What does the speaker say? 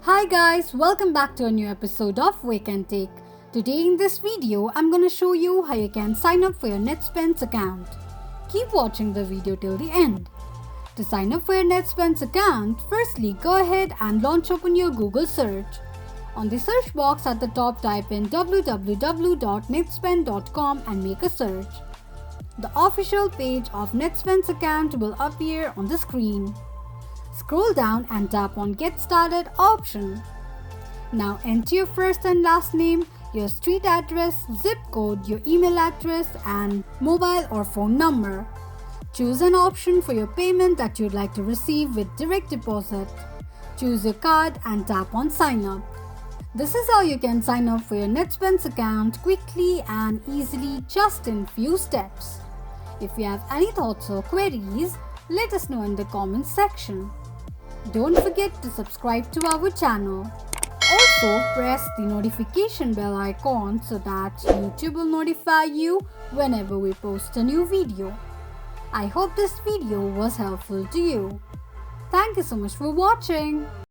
Hi guys, welcome back to a new episode of Wake&Tech. Today in this video, I'm gonna show you how you can sign up for your Netspend account. Keep watching the video till the end. To sign up for your Netspend account, firstly go ahead and open your Google search. On the search box at the top, type in www.netspend.com and make a search. The official page of Netspend's account will appear on the screen. Scroll down and tap on Get Started option. Now enter your first and last name, your street address, zip code, your email address and mobile or phone number. Choose an option for your payment that you'd like to receive with direct deposit. Choose your card and tap on Sign Up. This is how you can sign up for your Netspend account quickly and easily just in few steps. If you have any thoughts or queries, let us know in the comments section. Don't forget to subscribe to our channel. Also, press the notification bell icon so that YouTube will notify you whenever we post a new video. I hope this video was helpful to you. Thank you so much for watching.